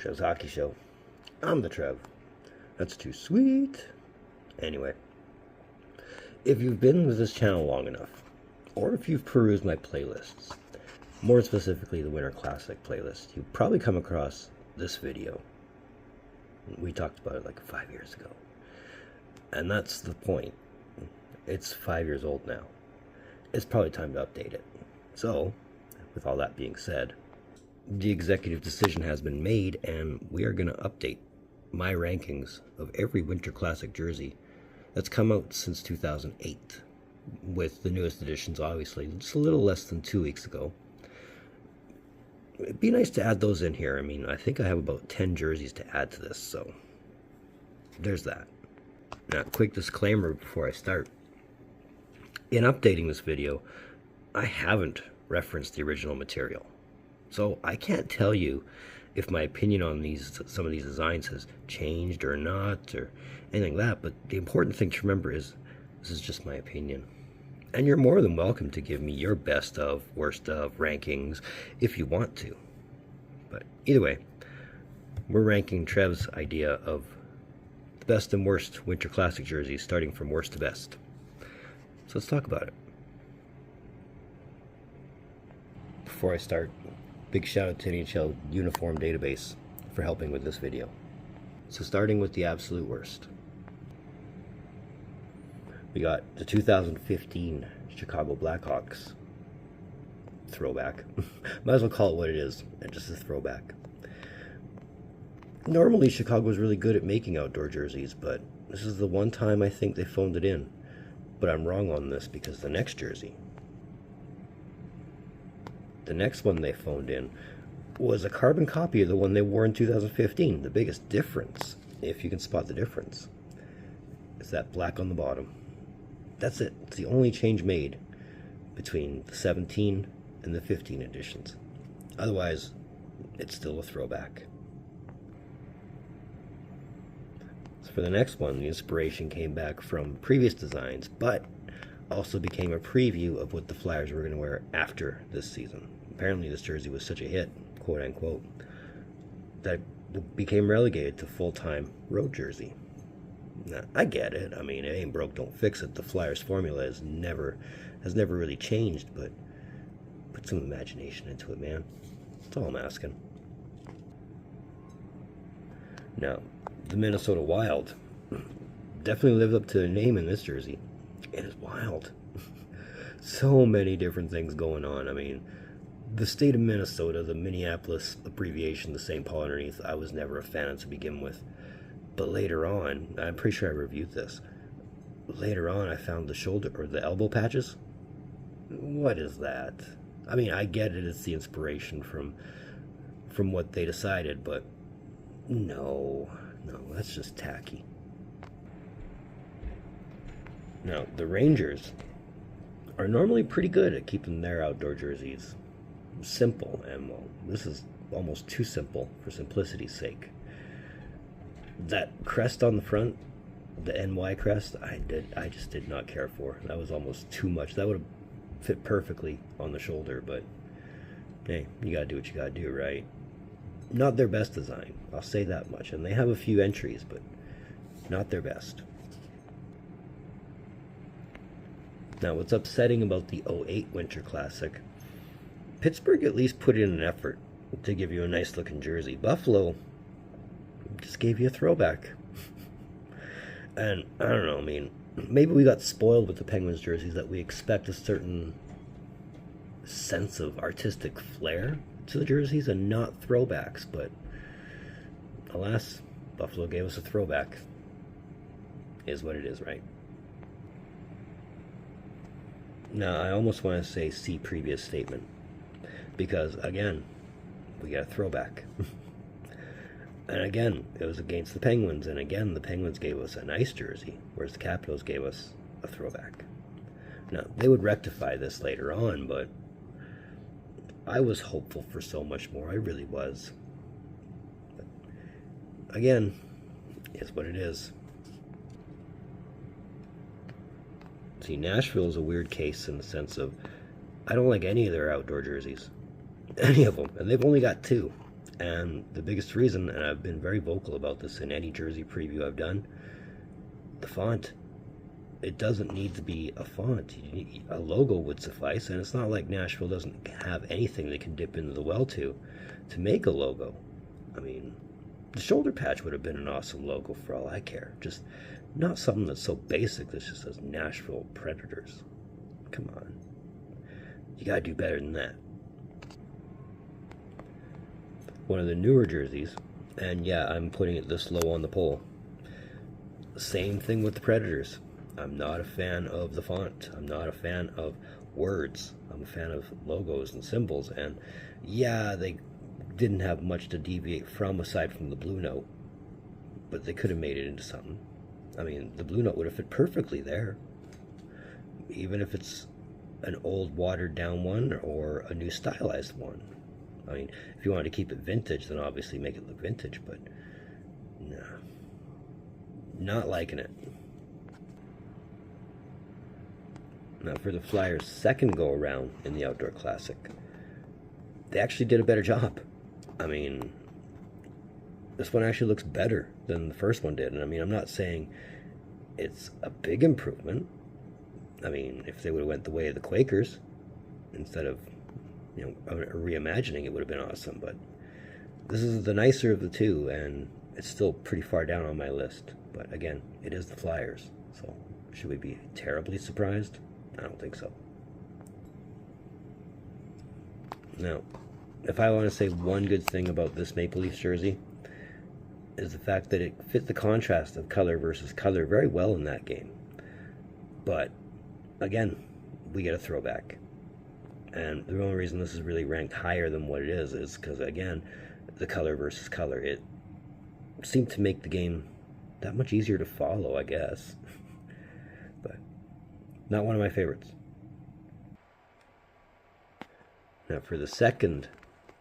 Trev's Hockey Show. I'm the Trev. That's too sweet. Anyway, if you've been with this channel long enough, or if you've perused my playlists, more specifically the Winter Classic playlist, you've probably come across this video. We talked about it like 5 years ago. And that's the point. It's 5 years old now. It's probably time to update it. So, with all that being said, the executive decision has been made, and we are going to update my rankings of every Winter Classic jersey that's come out since 2008, with the newest editions, obviously, just a little less than 2 weeks ago. It'd be nice to add those in here. I mean, I think I have about 10 jerseys to add to this, so there's that. Now, quick disclaimer before I start. In updating this video, I haven't referenced the original material. So I can't tell you if my opinion on some of these designs has changed or not or anything like that, but the important thing to remember is this is just my opinion. And you're more than welcome to give me your best of, worst of rankings if you want to. But either way, we're ranking Trev's idea of the best and worst Winter Classic jerseys, starting from worst to best. So let's talk about it. Before I start, big shout out to NHL Uniform Database for helping with this video. So starting with the absolute worst. We got the 2015 Chicago Blackhawks throwback. Might as well call it what it is, and just a throwback. Normally Chicago was really good at making outdoor jerseys, but this is the one time I think they phoned it in. But I'm wrong on this because the next jersey, the next one they phoned in, was a carbon copy of the one they wore in 2015. The biggest difference, if you can spot the difference, is that black on the bottom. That's it. It's the only change made between the 17 and the 15 editions. Otherwise, it's still a throwback. So for the next one, the inspiration came back from previous designs, but also became a preview of what the Flyers were going to wear after this season. Apparently this jersey was such a hit, quote unquote, that it became relegated to full-time road jersey. Now, I get it. I mean, it ain't broke, don't fix it. The Flyers formula has never really changed, but put some imagination into it, man. That's all I'm asking. Now, the Minnesota Wild definitely lived up to the name in this jersey. It is wild. So many different things going on. I mean, the state of Minnesota, the Minneapolis abbreviation, the St. Paul underneath, I was never a fan of to begin with. But later on, I'm pretty sure I reviewed this. Later on, I found the shoulder or the elbow patches. What is that? I mean, I get it. It's the inspiration from what they decided, but no, that's just tacky. Now, the Rangers are normally pretty good at keeping their outdoor jerseys simple, and well, this is almost too simple for simplicity's sake. That crest on the front, the NY crest, I just did not care for. That was almost too much. That would have fit perfectly on the shoulder, but hey, you gotta do what you gotta do, right? Not their best design, I'll say that much. And they have a few entries, but not their best. Now, what's upsetting about the 08 Winter Classic, Pittsburgh at least put in an effort to give you a nice looking jersey. Buffalo just gave you a throwback. And I don't know, I mean, maybe we got spoiled with the Penguins jerseys, that we expect a certain sense of artistic flair to the jerseys and not throwbacks, but alas, Buffalo gave us a throwback. Is what it is, right? Now, I almost want to say see previous statement, because again, we got a throwback. And again, it was against the Penguins, and again, the Penguins gave us a nice jersey, whereas the Capitals gave us a throwback. Now, they would rectify this later on, but I was hopeful for so much more. I really was. But again, it's what it is. See, Nashville is a weird case in the sense of I don't like any of their outdoor jerseys. Any of them. And they've only got two. And the biggest reason, and I've been very vocal about this in any jersey preview I've done, the font. It doesn't need to be a font. A logo would suffice, and it's not like Nashville doesn't have anything they can dip into the well to make a logo. I mean, the shoulder patch would have been an awesome logo for all I care. Just not something that's so basic that just says Nashville Predators. Come on. You gotta do better than that. One of the newer jerseys, and yeah, I'm putting it this low on the poll. Same thing with the Predators. I'm not a fan of the font. I'm not a fan of words. I'm a fan of logos and symbols. And yeah, they didn't have much to deviate from aside from the blue note, but they could have made it into something. I mean, the blue note would have fit perfectly there, even if it's an old watered down one or a new stylized one. I mean, if you wanted to keep it vintage, then obviously make it look vintage, but no, not liking it. Now, for the Flyers' second go-around in the Outdoor Classic, they actually did a better job. I mean, this one actually looks better than the first one did. And I mean, I'm not saying it's a big improvement. I mean, if they would have went the way of the Quakers, instead of, reimagining, it would have been awesome. But this is the nicer of the two, and it's still pretty far down on my list. But again, it is the Flyers. So should we be terribly surprised? I don't think so. Now, if I want to say one good thing about this Maple Leafs jersey, is the fact that it fit the contrast of color versus color very well in that game. But, again, we get a throwback. And the only reason this is really ranked higher than what it is because, again, the color versus color. It seemed to make the game that much easier to follow, I guess. But not one of my favorites. Now, for the second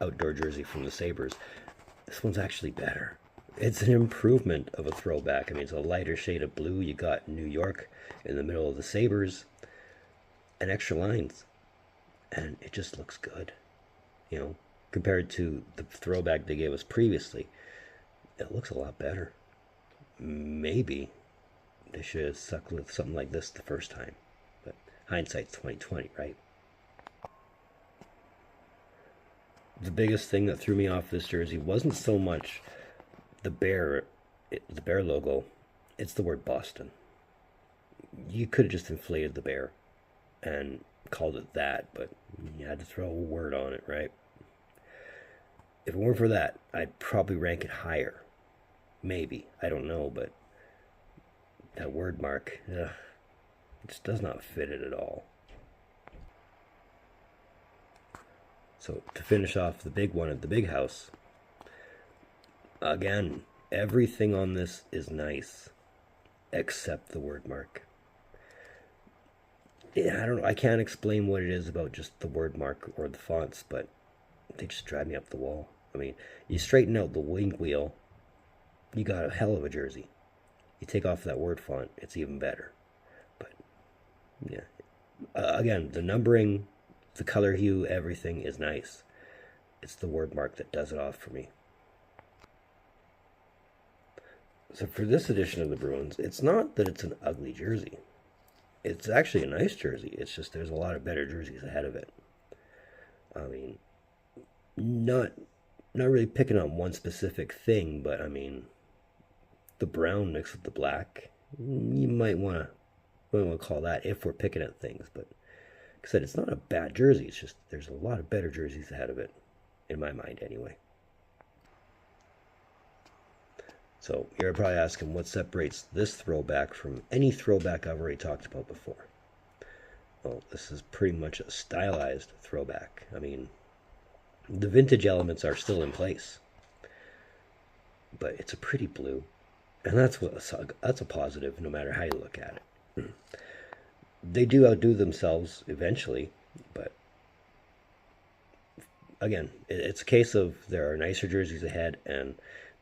outdoor jersey from the Sabres, this one's actually better. It's an improvement of a throwback. I mean, it's a lighter shade of blue. You got New York in the middle of the Sabres and extra lines. And it just looks good, compared to the throwback they gave us previously. It looks a lot better. Maybe they should have stuck with something like this the first time. But hindsight's 2020, right? The biggest thing that threw me off this jersey wasn't so much the bear logo. It's the word Boston. You could have just inflated the bear and called it that, but you had to throw a word on it, right? If it weren't for that, I'd probably rank it higher. Maybe. I don't know, but that word mark, it just does not fit it at all. So to finish off the big one at the big house, again, everything on this is nice except the word mark. Yeah, I don't know. I can't explain what it is about just the word mark or the fonts, but they just drive me up the wall. I mean, you straighten out the wing wheel, you got a hell of a jersey. You take off that word font, it's even better. But yeah, again, the numbering, the color hue, everything is nice. It's the word mark that does it off for me. So for this edition of the Bruins, it's not that it's an ugly jersey. It's actually a nice jersey. It's just there's a lot of better jerseys ahead of it. I mean, not really picking on one specific thing, but I mean, the brown mixed with the black, you might want to call that if we're picking at things. But like I said, it's not a bad jersey. It's just there's a lot of better jerseys ahead of it, in my mind anyway. So you're probably asking what separates this throwback from any throwback I've already talked about before. Well, this is pretty much a stylized throwback. I mean, the vintage elements are still in place, but it's a pretty blue, and that's a positive no matter how you look at it. They do outdo themselves eventually, but again, it's a case of there are nicer jerseys ahead, and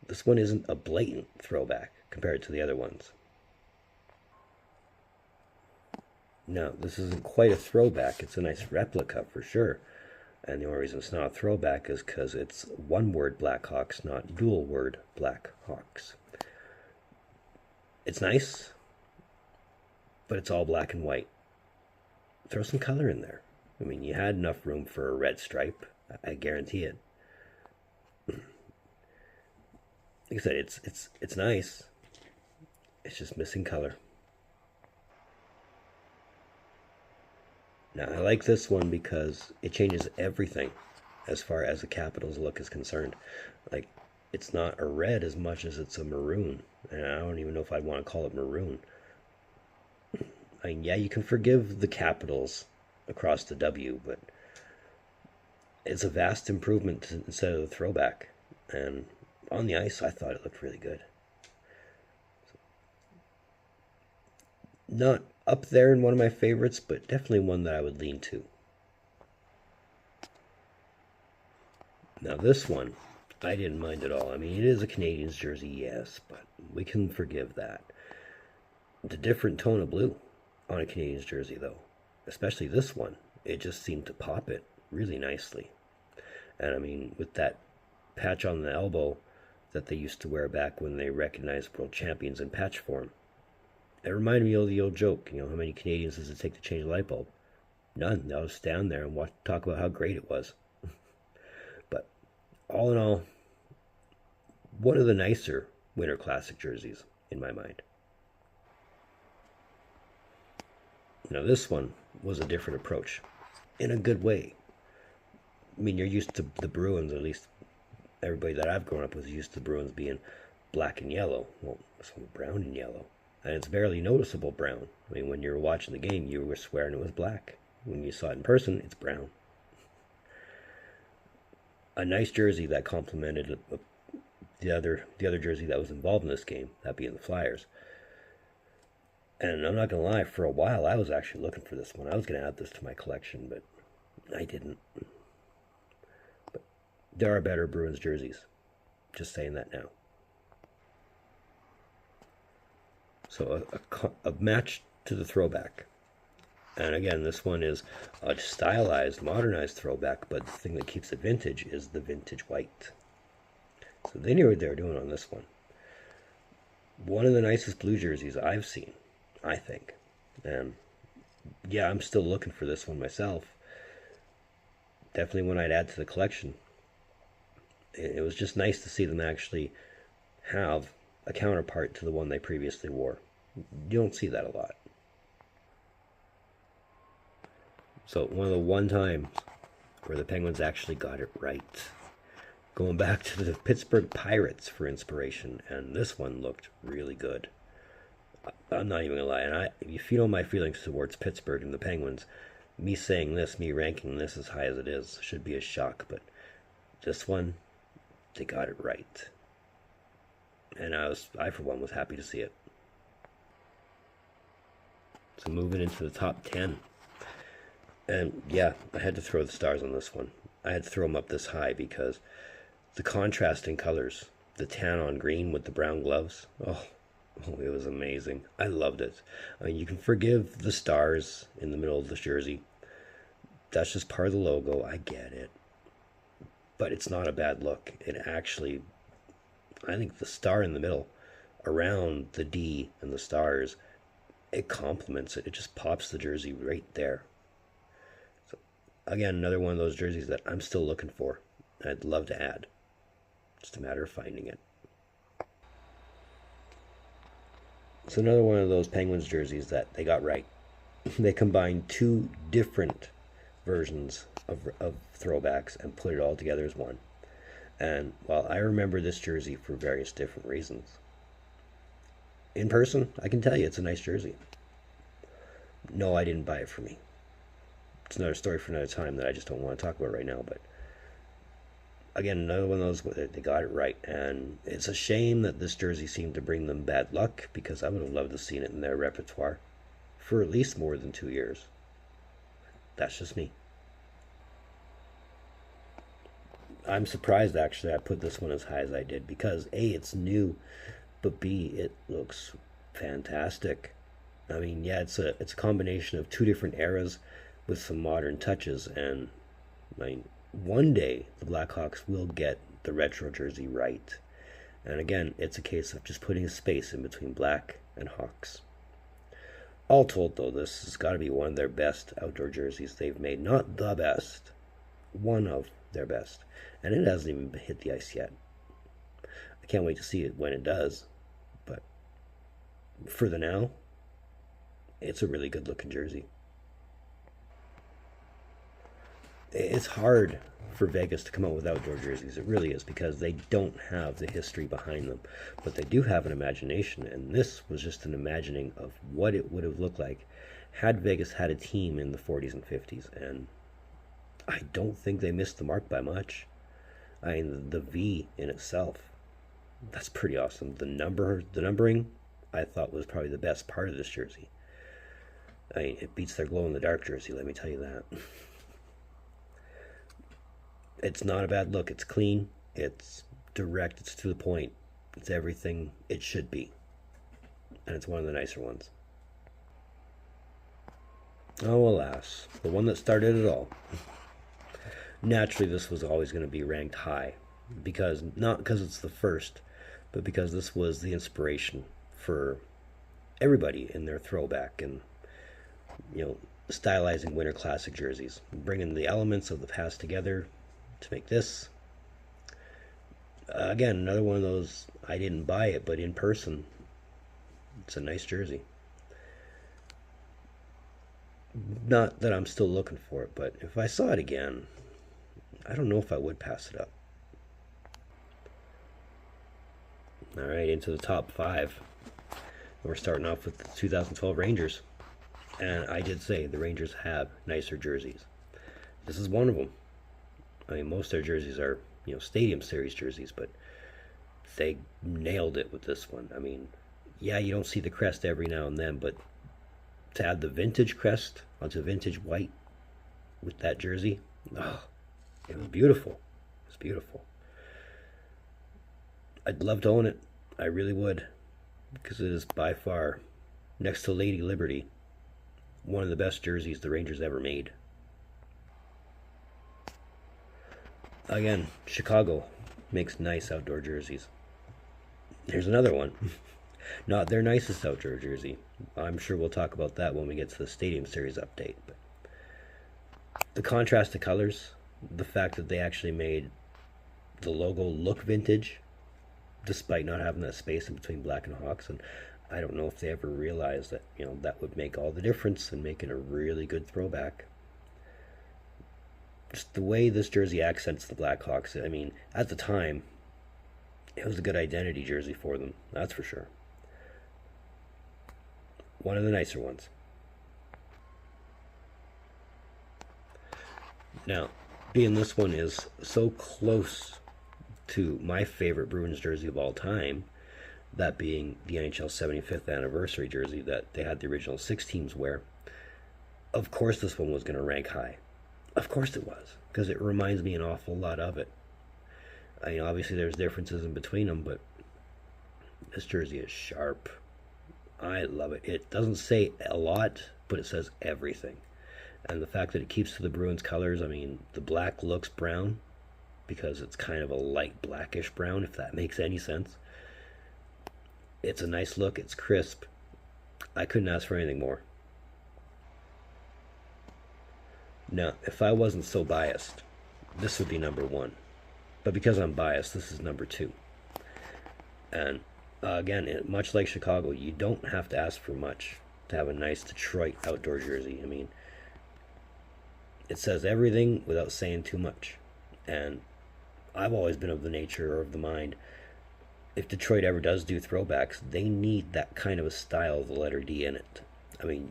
this one isn't a blatant throwback compared to the other ones. No, this isn't quite a throwback. It's a nice replica for sure. And the only reason it's not a throwback is because it's one word Blackhawks, not dual word Blackhawks. It's nice, but it's all black and white. Throw some color in there. I mean, you had enough room for a red stripe. I guarantee it. Like I said, it's nice. It's just missing color. Now, I like this one because it changes everything as far as the Capitals look is concerned. Like, it's not a red as much as it's a maroon. And I don't even know if I'd want to call it maroon. I mean, yeah, you can forgive the Capitals across the W, but it's a vast improvement instead of the throwback. And on the ice, I thought it looked really good. Not up there in one of my favorites, but definitely one that I would lean to. Now this one, I didn't mind at all. I mean, it is a Canadiens jersey, yes, but we can forgive that. It's a different tone of blue on a Canadiens jersey, though. Especially this one. It just seemed to pop it really nicely. And I mean, with that patch on the elbow that they used to wear back when they recognized world champions in patch form, it reminded me of the old joke, you know, how many Canadians does it take to change a light bulb? None. They'll stand there and talk about how great it was. But all in all, one of the nicer Winter Classic jerseys in my mind. Now this one was a different approach, in a good way. I mean, you're used to the Bruins, at least everybody that I've grown up with is used to the Bruins being black and yellow. Well, this one's brown and yellow. And it's barely noticeable brown. I mean, when you were watching the game, you were swearing it was black. When you saw it in person, it's brown. A nice jersey that complemented the other jersey that was involved in this game, that being the Flyers. And I'm not going to lie, for a while I was actually looking for this one. I was going to add this to my collection, but I didn't. But there are better Bruins jerseys. Just saying that now. So a match to the throwback. And again, this one is a stylized, modernized throwback, but the thing that keeps it vintage is the vintage white. So they knew what they were doing on this one. One of the nicest blue jerseys I've seen, I think. And yeah, I'm still looking for this one myself. Definitely one I'd add to the collection. It was just nice to see them actually have a counterpart to the one they previously wore. You don't see that a lot. So one of the one times where the Penguins actually got it right. Going back to the Pittsburgh Pirates for inspiration, and this one looked really good. I'm not even gonna lie, and if you know my feelings towards Pittsburgh and the Penguins, me saying this, me ranking this as high as it is, should be a shock, but this one, they got it right. And I for one was happy to see it. So moving into the top 10. And yeah, I had to throw the stars on this one. I had to throw them up this high because the contrasting colors, the tan on green with the brown gloves, oh, it was amazing. I loved it. I mean, you can forgive the stars in the middle of the jersey. That's just part of the logo. I get it. But it's not a bad look. It actually, I think the star in the middle, around the D and the stars, it complements it. It just pops the jersey right there. So, again, another one of those jerseys that I'm still looking for. I'd love to add. Just a matter of finding it. It's another one of those Penguins jerseys that they got right. They combined two different versions of throwbacks and put it all together as one. And while I remember this jersey for various different reasons, in person, I can tell you it's a nice jersey. No, I didn't buy it for me. It's another story for another time that I just don't want to talk about right now. But again, another one of those where they got it right. And it's a shame that this jersey seemed to bring them bad luck, because I would have loved to have seen it in their repertoire for at least more than 2 years. That's just me. I'm surprised, actually, I put this one as high as I did, because A, it's new, but B, it looks fantastic. I mean, yeah, it's a combination of two different eras with some modern touches, and I mean, one day the Blackhawks will get the retro jersey right. And again, it's a case of just putting a space in between black and Hawks. All told, though, this has got to be one of their best outdoor jerseys they've made. Not the best, one of their best. And it hasn't even hit the ice yet. I can't wait to see it when it does. But for the now, it's a really good looking jersey. It's hard for Vegas to come out with outdoor jerseys. It really is, because they don't have the history behind them. But they do have an imagination, and this was just an imagining of what it would have looked like had Vegas had a team in the 40s and 50s. And I don't think they missed the mark by much. I mean, the V in itself, that's pretty awesome. The numbering, I thought was probably the best part of this jersey. I mean, it beats their glow-in-the-dark jersey, let me tell you that. It's not a bad look. It's clean. It's direct. It's to the point. It's everything it should be. And it's one of the nicer ones. Oh, alas. The one that started it all. Naturally, this was always going to be ranked high. Not because it's the first, but because this was the inspiration for everybody in their throwback and, stylizing Winter Classic jerseys. Bringing the elements of the past together to make this. Again, another one of those, I didn't buy it, but in person, it's a nice jersey. Not that I'm still looking for it, but if I saw it again, I don't know if I would pass it up. Alright, into the top 5. We're starting off with the 2012 Rangers. And I did say the Rangers have nicer jerseys. This is one of them. I mean, most of their jerseys are, Stadium Series jerseys, but they nailed it with this one. I mean, yeah, you don't see the crest every now and then, but to add the vintage crest onto vintage white with that jersey, it was beautiful. It was beautiful. I'd love to own it. I really would, because it is by far, next to Lady Liberty, one of the best jerseys the Rangers ever made. Again, Chicago makes nice outdoor jerseys. Here's another one. Not their nicest outdoor jersey. I'm sure we'll talk about that when we get to the Stadium Series update. But the contrast of colors, the fact that they actually made the logo look vintage, despite not having that space in between black and Hawks. And I don't know if they ever realized that, that would make all the difference in making a really good throwback. Just the way this jersey accents the Blackhawks. I mean, at the time, it was a good identity jersey for them, that's for sure. One of the nicer ones. Now, being this one is so close to my favorite Bruins jersey of all time, that being the NHL 75th anniversary jersey that they had the original 6 teams wear, of course this one was going to rank high. Of course it was, because it reminds me an awful lot of it. I mean, obviously there's differences in between them, but this jersey is sharp. I love it. It doesn't say a lot, but it says everything. And the fact that it keeps to the Bruins colors, I mean, the black looks brown, because it's kind of a light blackish brown, if that makes any sense. It's a nice look. It's crisp. I couldn't ask for anything more. Now, if I wasn't so biased, this would be number 1. But because I'm biased, this is number 2. And again, much like Chicago, you don't have to ask for much to have a nice Detroit outdoor jersey. I mean, it says everything without saying too much. And I've always been of the nature or of the mind, if Detroit ever does do throwbacks, they need that kind of a style of the letter D in it. I mean,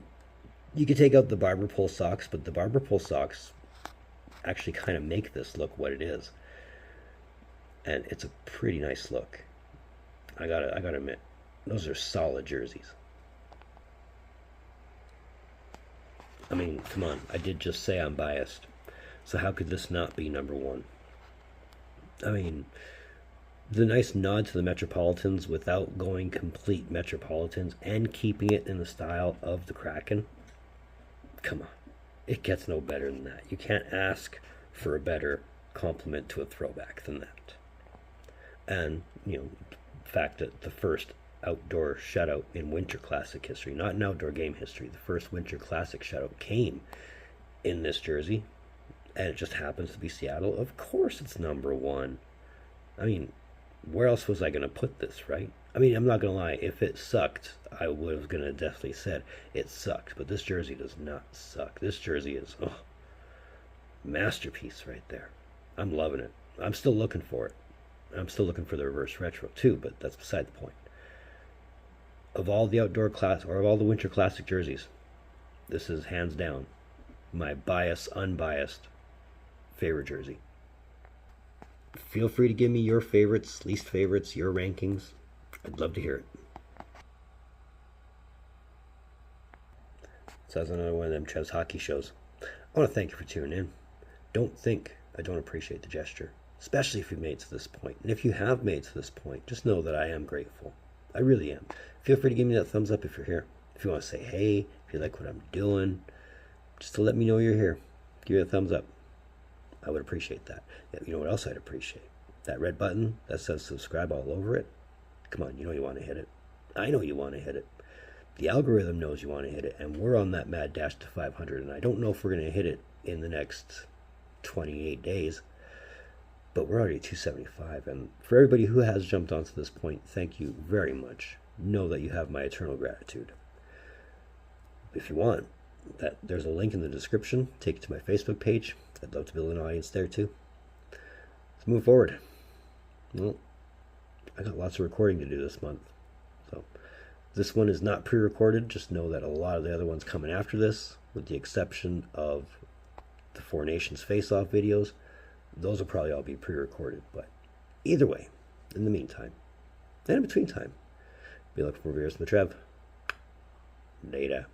you could take out the barber pole socks, but the barber pole socks actually kind of make this look what it is. And it's a pretty nice look. I gotta admit, those are solid jerseys. I mean, come on, I did just say I'm biased. So how could this not be number 1? I mean, the nice nod to the Metropolitans without going complete Metropolitans and keeping it in the style of the Kraken. Come on, it gets no better than that. You can't ask for a better complement to a throwback than that. And, the fact that the first outdoor shutout in Winter Classic history, not in outdoor game history, the first Winter Classic shutout came in this jersey, and it just happens to be Seattle. Of course it's number one. I mean, where else was I going to put this, right? I mean, I'm not going to lie. If it sucked, I would have going to definitely said it sucked. But this jersey does not suck. This jersey is, masterpiece right there. I'm loving it. I'm still looking for it. I'm still looking for the reverse retro too, but that's beside the point. Of all the outdoor class, or of all the Winter Classic jerseys, this is hands down my unbiased favorite jersey. Feel free to give me your favorites, least favorites, your rankings. I'd love to hear it. So that's another one of them Trev's hockey shows. I want to thank you for tuning in. Don't think I don't appreciate the gesture, especially if you've made it to this point. And if you have made it to this point, just know that I am grateful. I really am. Feel free to give me that thumbs up if you're here. If you want to say hey, if you like what I'm doing, just to let me know you're here, give me a thumbs up. I would appreciate that. You know what else I'd appreciate? That red button that says subscribe all over it. Come on, you know you want to hit it. I know you want to hit it. The algorithm knows you want to hit it, and we're on that mad dash to 500, and I don't know if we're going to hit it in the next 28 days, but we're already at 275, and for everybody who has jumped onto this point, thank you very much. Know that you have my eternal gratitude. If you want, there's a link in the description. Take you to my Facebook page. I'd love to build an audience there too. Let's move forward. Well, I got lots of recording to do this month, so this one is not pre-recorded. Just know that a lot of the other ones coming after this, with the exception of the Four Nations face-off videos, those will probably all be pre-recorded. But either way, in the meantime, and in between time, be looking for viewers from the Trev. Later.